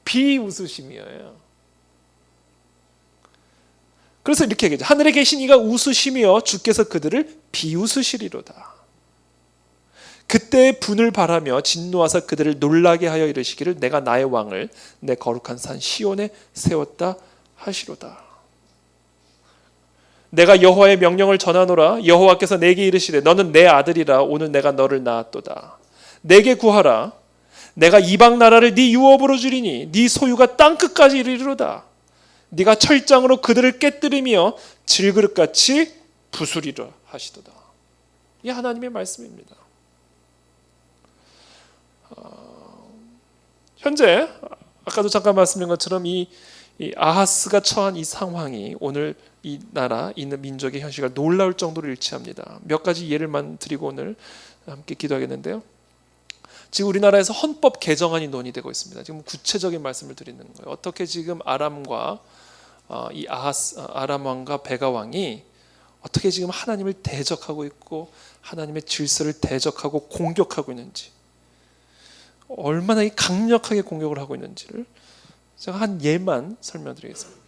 비웃으심이에요. 그래서 이렇게 얘기하죠. 하늘에 계신 이가 웃으시며 주께서 그들을 비웃으시리로다. 그때 분을 바라며 진노하사 그들을 놀라게 하여 이르시기를 내가 나의 왕을 내 거룩한 산 시온에 세웠다 하시로다. 내가 여호와의 명령을 전하노라. 여호와께서 내게 이르시되 너는 내 아들이라. 오늘 내가 너를 낳았도다. 내게 구하라. 내가 이방 나라를 네 유업으로 주리니 네 소유가 땅끝까지 이르리로다. 네가 철장으로 그들을 깨뜨리며 질그릇같이 부수리라 하시도다. 이게 하나님의 말씀입니다. 현재 아까도 잠깐 말씀드린 것처럼 이 아하스가 처한 이 상황이 오늘 이 나라 있는 민족의 현실과 놀라울 정도로 일치합니다. 몇 가지 예를만 드리고 오늘 함께 기도하겠는데요. 지금 우리나라에서 헌법 개정안이 논의되고 있습니다. 지금 구체적인 말씀을 드리는 거예요. 어떻게 지금 아람과 이 아람 왕과 베가 왕이 어떻게 지금 하나님을 대적하고 있고 하나님의 질서를 대적하고 공격하고 있는지, 얼마나 강력하게 공격을 하고 있는지를 제가 한 예만 설명드리겠습니다.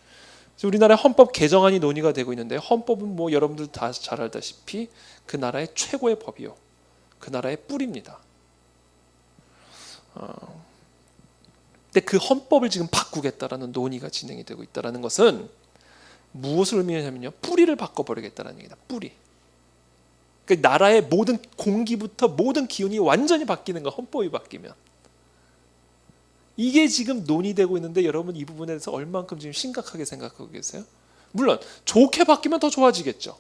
우리나라의 헌법 개정안이 논의가 되고 있는데, 헌법은 뭐 여러분들 다 잘 알다시피 그 나라의 최고의 법이요, 그 나라의 뿌리입니다. 근데 그 헌법을 지금 바꾸겠다라는 논의가 진행이 되고 있다는 것은 무엇을 의미하냐면요, 뿌리를 바꿔버리겠다는 얘기다. 뿌리. 그러니까 나라의 모든 공기부터 모든 기운이 완전히 바뀌는 거, 헌법이 바뀌면. 이게 지금 논의되고 있는데 여러분 이 부분에 대해서 얼만큼 지금 심각하게 생각하고 계세요? 물론 좋게 바뀌면 더 좋아지겠죠.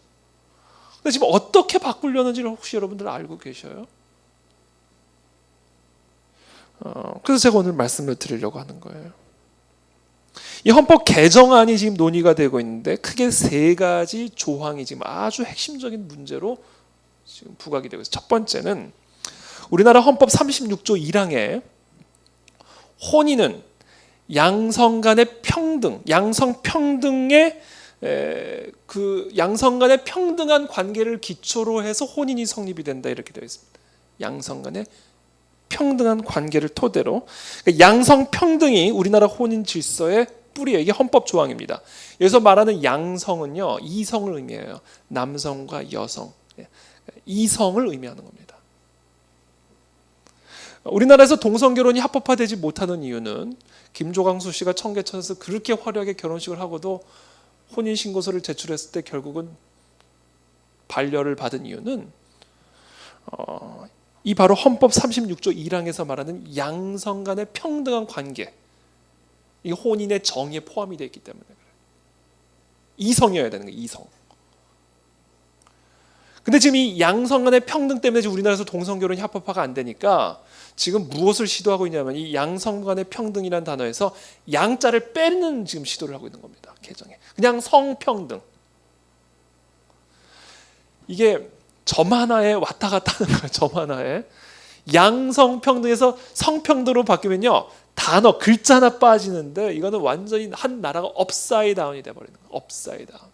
근데 지금 어떻게 바꾸려는지를 혹시 여러분들 알고 계셔요? 그래서 제가 오늘 말씀을 드리려고 하는 거예요. 이 헌법 개정안이 지금 논의가 되고 있는데 크게 세 가지 조항이 지금 아주 핵심적인 문제로 지금 부각이 되고 있어요. 첫 번째는 우리나라 헌법 36조 1항에 혼인은 양성 간의 평등, 양성 평등의 그 양성 간의 평등한 관계를 기초로 해서 혼인이 성립이 된다 이렇게 되어 있습니다. 양성 간의 평등한 관계를 토대로 양성 평등이 우리나라 혼인 질서의 뿌리예요. 이게 헌법 조항입니다. 여기서 말하는 양성은요, 이성을 의미해요. 남성과 여성, 이성을 의미하는 겁니다. 우리나라에서 동성결혼이 합법화되지 못하는 이유는 김조광수 씨가 청계천에서 그렇게 화려하게 결혼식을 하고도 혼인신고서를 제출했을 때 결국은 반려를 받은 이유는 이 바로 헌법 36조 1항에서 말하는 양성 간의 평등한 관계, 이 혼인의 정의에 포함이 되어 있기 때문에 그래요. 이성이어야 되는 거예요. 이성. 근데 지금 이 양성 간의 평등 때문에 지금 우리나라에서 동성결혼이 합법화가 안 되니까 지금 무엇을 시도하고 있냐면 이 양성 간의 평등이라는 단어에서 양자를 빼는 지금 시도를 하고 있는 겁니다. 개정에. 그냥 성평등. 이게 점 하나에 왔다 갔다 하는 거예요. 점 하나에. 양성평등에서 성평등으로 바뀌면요, 단어, 글자 하나 빠지는데 이거는 완전히 한 나라가 업사이드 다운이 돼버리는 거예요. 업사이드 다운.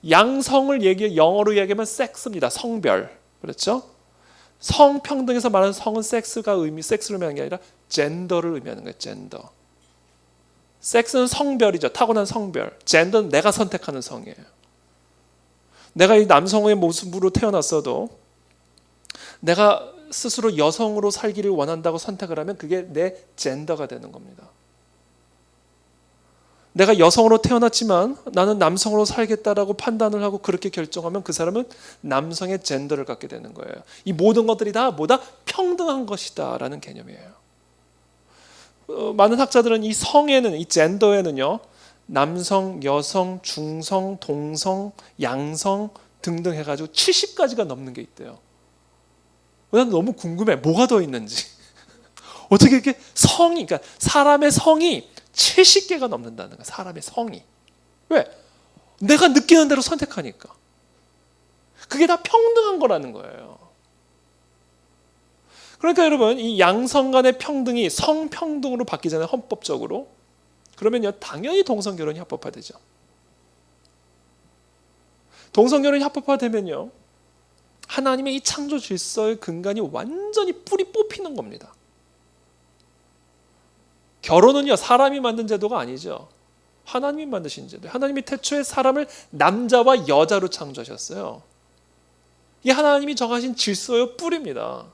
양성을 영어로 얘기하면 섹스입니다. 성별. 그렇죠? 성평등에서 말하는 성은 섹스를 의미하는 게 아니라 젠더를 의미하는 거예요. 젠더. 섹스는 성별이죠. 타고난 성별. 젠더는 내가 선택하는 성이에요. 내가 이 남성의 모습으로 태어났어도 내가 스스로 여성으로 살기를 원한다고 선택을 하면 그게 내 젠더가 되는 겁니다. 내가 여성으로 태어났지만 나는 남성으로 살겠다라고 판단을 하고 그렇게 결정하면 그 사람은 남성의 젠더를 갖게 되는 거예요. 이 모든 것들이 다 뭐다? 평등한 것이다라는 개념이에요. 많은 학자들은 이 성에는, 이 젠더에는요, 남성, 여성, 중성, 동성, 양성 등등 해가지고 70가지가 넘는 게 있대요. 난 너무 궁금해. 뭐가 더 있는지. 어떻게 이렇게 성이, 그러니까 사람의 성이 70개가 넘는다는 거야. 사람의 성이. 왜? 내가 느끼는 대로 선택하니까. 그게 다 평등한 거라는 거예요. 그러니까 여러분, 이 양성 간의 평등이 성평등으로 바뀌잖아요. 헌법적으로. 그러면요, 당연히 동성결혼이 합법화되죠. 동성결혼이 합법화되면요, 하나님의 이 창조 질서의 근간이 완전히 뿌리 뽑히는 겁니다. 결혼은요, 사람이 만든 제도가 아니죠. 하나님이 만드신 제도. 하나님이 태초에 사람을 남자와 여자로 창조하셨어요. 이게 하나님이 정하신 질서의 뿌리입니다.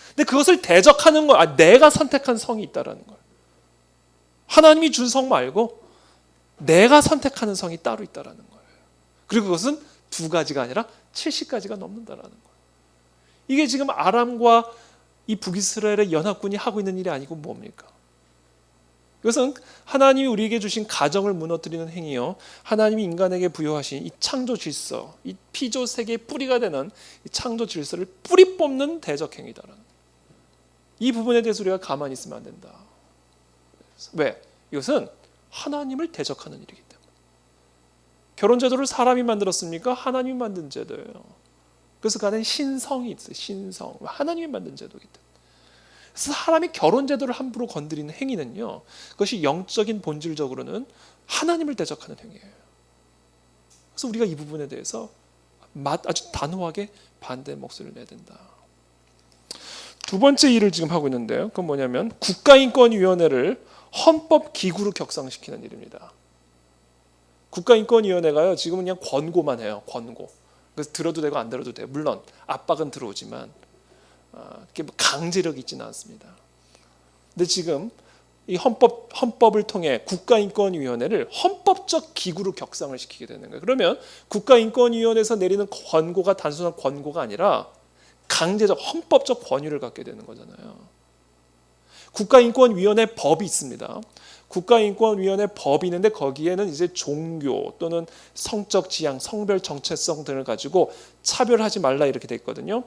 근데 그것을 대적하는 거, 내가 선택한 성이 있다라는 거예요. 하나님이 준 성 말고 내가 선택하는 성이 따로 있다라는 거예요. 그리고 그것은 2가지가 아니라 70가지가 넘는다라는 거예요. 이게 지금 아람과 이 북이스라엘의 연합군이 하고 있는 일이 아니고 뭡니까? 이것은 하나님이 우리에게 주신 가정을 무너뜨리는 행위요, 하나님이 인간에게 부여하신 이 창조 질서, 이 피조 세계의 뿌리가 되는 이 창조 질서를 뿌리 뽑는 대적 행위다라는 거예요. 이 부분에 대해서 우리가 가만히 있으면 안 된다. 왜? 이것은 하나님을 대적하는 일이기 때문에. 결혼제도를 사람이 만들었습니까? 하나님이 만든 제도예요. 그래서 그 안에 신성이 있어요. 신성. 하나님이 만든 제도이기 때문에. 그래서 사람이 결혼제도를 함부로 건드리는 행위는요, 그것이 영적인 본질적으로는 하나님을 대적하는 행위예요. 그래서 우리가 이 부분에 대해서 아주 단호하게 반대 목소리를 내야 된다. 2번째 일을 지금 하고 있는데요. 그건 뭐냐면 국가인권위원회를 헌법기구로 격상시키는 일입니다. 국가인권위원회가요, 지금은 그냥 권고만 해요. 권고. 그래서 들어도 되고 안 들어도 돼요. 물론 압박은 들어오지만 그게 강제력이 있지는 않습니다. 근데 지금 이 헌법을 통해 국가인권위원회를 헌법적 기구로 격상을 시키게 되는 거예요. 그러면 국가인권위원회에서 내리는 권고가 단순한 권고가 아니라 강제적 헌법적 권위를 갖게 되는 거잖아요. 국가인권위원회 법이 있습니다. 국가인권위원회 법이 있는데 거기에는 이제 종교 또는 성적 지향, 성별 정체성 등을 가지고 차별하지 말라 이렇게 돼 있거든요.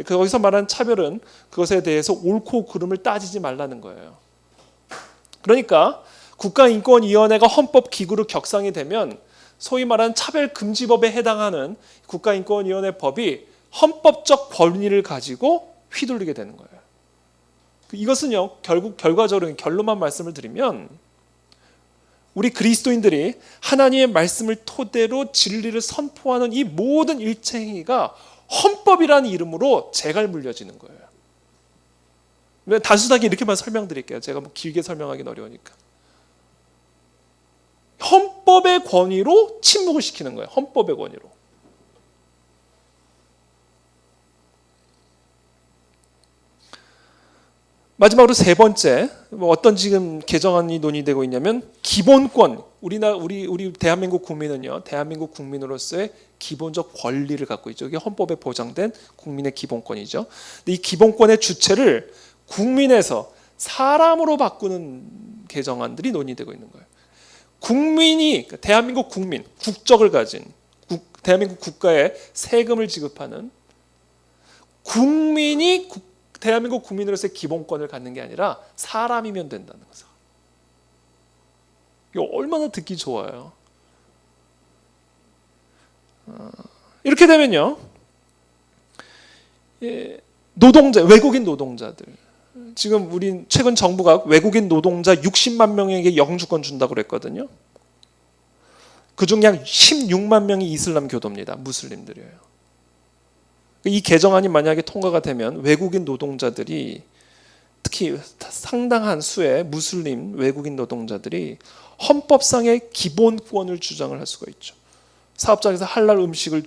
거기서 말하는 차별은 그것에 대해서 옳고 그름을 따지지 말라는 거예요. 그러니까 국가인권위원회가 헌법기구로 격상이 되면 소위 말하는 차별금지법에 해당하는 국가인권위원회 법이 헌법적 권위를 가지고 휘둘리게 되는 거예요. 이것은요, 결국 결과적으로 결론만 말씀을 드리면 우리 그리스도인들이 하나님의 말씀을 토대로 진리를 선포하는 이 모든 일체 행위가 헌법이라는 이름으로 재갈 물려지는 거예요. 단순하게 이렇게만 설명드릴게요. 제가 뭐 길게 설명하기는 어려우니까. 헌법의 권위로 침묵을 시키는 거예요. 헌법의 권위로. 마지막으로 세 번째, 어떤 지금 개정안이 논의되고 있냐면 기본권. 우리 대한민국 국민은요, 대한민국 국민으로서의 기본적 권리를 갖고 있죠. 이게 헌법에 보장된 국민의 기본권이죠. 근데 이 기본권의 주체를 국민에서 사람으로 바꾸는 개정안들이 논의되고 있는 거예요. 국민이, 대한민국 국민, 국적을 가진 대한민국 국가에 세금을 지급하는 국민이 대한민국 국민으로서의 기본권을 갖는 게 아니라 사람이면 된다는 거죠. 이거 얼마나 듣기 좋아요. 이렇게 되면요, 노동자, 외국인 노동자들, 지금 우리 최근 정부가 외국인 노동자 60만 명에게 영주권 준다고 그랬거든요. 그중 약 16만 명이 이슬람 교도입니다. 무슬림들이에요. 이 개정안이 만약에 통과가 되면 외국인 노동자들이, 특히 상당한 수의 무슬림 외국인 노동자들이 헌법상의 기본권을 주장을 할 수가 있죠. 사업장에서 할랄 음식을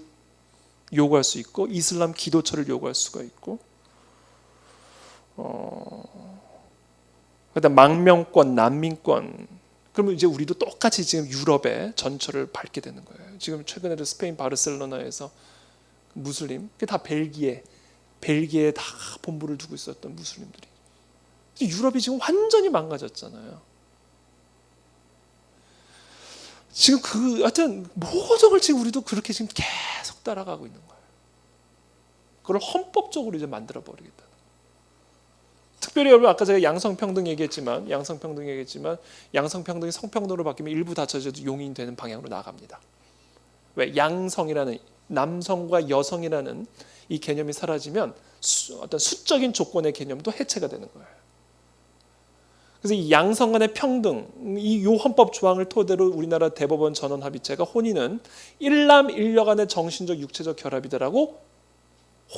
요구할 수 있고 이슬람 기도처를 요구할 수가 있고, 그다음 망명권, 난민권. 그러면 이제 우리도 똑같이 지금 유럽의 전철을 밟게 되는 거예요. 지금 최근에도 스페인 바르셀로나에서 무슬림, 그게 다 벨기에에 다 본부를 두고 있었던 무슬림들이. 유럽이 지금 완전히 망가졌잖아요. 지금 하여튼 모든 걸 지금 우리도 그렇게 지금 계속 따라가고 있는 거예요. 그걸 헌법적으로 이제 만들어 버리겠다. 특별히 여러분, 아까 제가 양성평등 얘기했지만 양성평등이 성평등으로 바뀌면 일부 다처제도 용인이 되는 방향으로 나갑니다. 왜? 양성이라는, 남성과 여성이라는 이 개념이 사라지면 어떤 수적인 조건의 개념도 해체가 되는 거예요. 그래서 이 양성 간의 평등, 이 헌법 조항을 토대로 우리나라 대법원 전원합의체가 혼인은 일남 일녀 간의 정신적 육체적 결합이다라고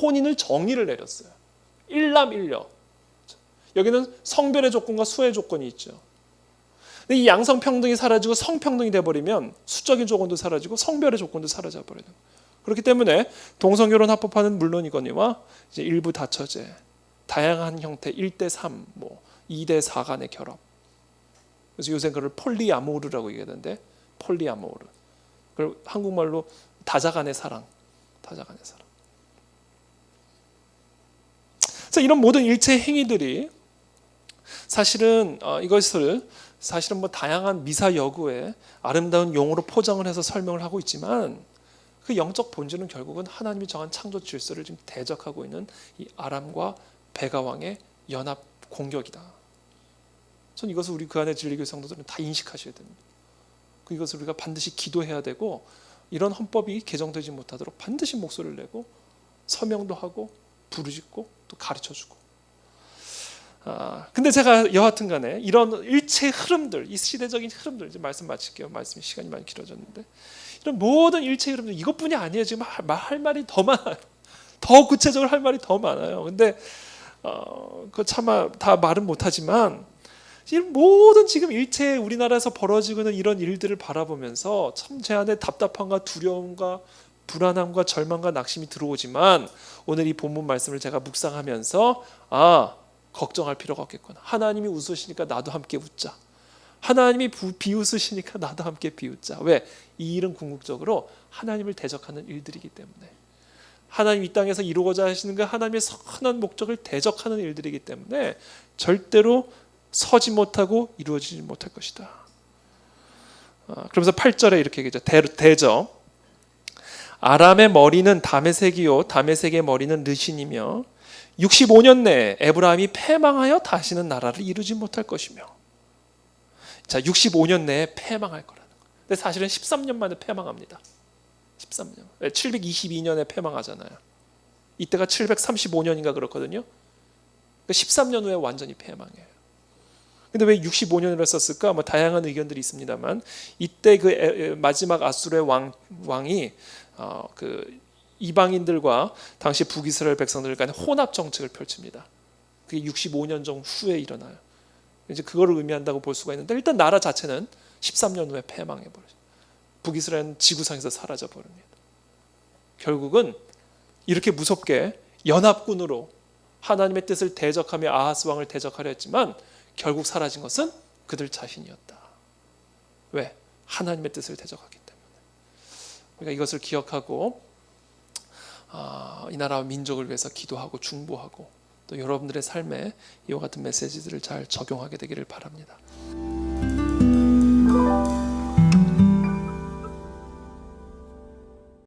혼인을 정의를 내렸어요. 일남일녀. 여기는 성별의 조건과 수의 조건이 있죠. 근데 이 양성평등이 사라지고 성평등이 돼버리면 수적인 조건도 사라지고 성별의 조건도 사라져버리는 거예요. 그렇기 때문에 동성결혼 합법화는 물론이거니와 이제 일부 다처제, 다양한 형태 1대3, 2대4 간의 결합. 그래서 요새 그걸 폴리아모르라고 얘기하던데, 폴리아모르. 그걸 한국말로 다자간의 사랑, 다자간의 사랑. 그래서 이런 모든 일체 행위들이 사실은 이것을 사실은 다양한 미사 여구의 아름다운 용어로 포장을 해서 설명을 하고 있지만 그 영적 본질은 결국은 하나님이 정한 창조 질서를 지금 대적하고 있는 이 아람과 베가 왕의 연합 공격이다. 전 이것을 우리 그 안에 진리교회 성도들은 다 인식하셔야 됩니다. 이것을 우리가 반드시 기도해야 되고, 이런 헌법이 개정되지 못하도록 반드시 목소리를 내고 서명도 하고 부르짖고 또 가르쳐주고. 근데 제가 여하튼 간에 이런 일체 흐름들, 이 시대적인 흐름들, 이제 말씀 마칠게요. 말씀이 시간이 많이 길어졌는데, 이런 모든 일체 흐름들, 이것뿐이 아니에요. 지금 할 말이 더 많아요. 더 구체적으로 할 말이 더 많아요. 근데 그 차마 다 말은 못하지만, 이 모든 지금 일체 우리나라에서 벌어지고 있는 이런 일들을 바라보면서 참 제 안에 답답함과 두려움과 불안함과 절망과 낙심이 들어오지만, 오늘 이 본문 말씀을 제가 묵상하면서 걱정할 필요가 없겠구나. 하나님이 웃으시니까 나도 함께 웃자. 하나님이 비웃으시니까 나도 함께 비웃자. 왜? 이 일은 궁극적으로 하나님을 대적하는 일들이기 때문에, 하나님 이 땅에서 이루고자 하시는 그 하나님의 선한 목적을 대적하는 일들이기 때문에 절대로 서지 못하고 이루어지지 못할 것이다. 그러면서 8절에 이렇게 얘기하죠. 대저 아람의 머리는 다메섹이요 다메섹의 머리는 르신이며 65년 내에 에브라임이 패망하여 다시는 나라를 이루지 못할 것이며. 자, 65년 내에 패망할 거라는 거예요. 근데 사실은 13년 만에 패망합니다. 13년. 722년에 패망하잖아요. 이때가 735년인가 그렇거든요. 13년 후에 완전히 패망해요. 근데 왜 65년이라 썼을까? 뭐 다양한 의견들이 있습니다만 이때 그 마지막 아수르의 왕이 그 이방인들과 당시 북이스라엘 백성들 간의 혼합 정책을 펼칩니다. 그게 65년 정도 후에 일어나요. 이제 그거를 의미한다고 볼 수가 있는데 일단 나라 자체는 13년 후에 패망해 버려요. 북이스라엘은 지구상에서 사라져 버립니다. 결국은 이렇게 무섭게 연합군으로 하나님의 뜻을 대적하며 아하스 왕을 대적하려 했지만 결국 사라진 것은 그들 자신이었다. 왜? 하나님의 뜻을 대적하기 때문에. 우리가 이것을 기억하고 이 나라와 민족을 위해서 기도하고 중보하고 또 여러분들의 삶에 이와 같은 메시지들을 잘 적용하게 되기를 바랍니다.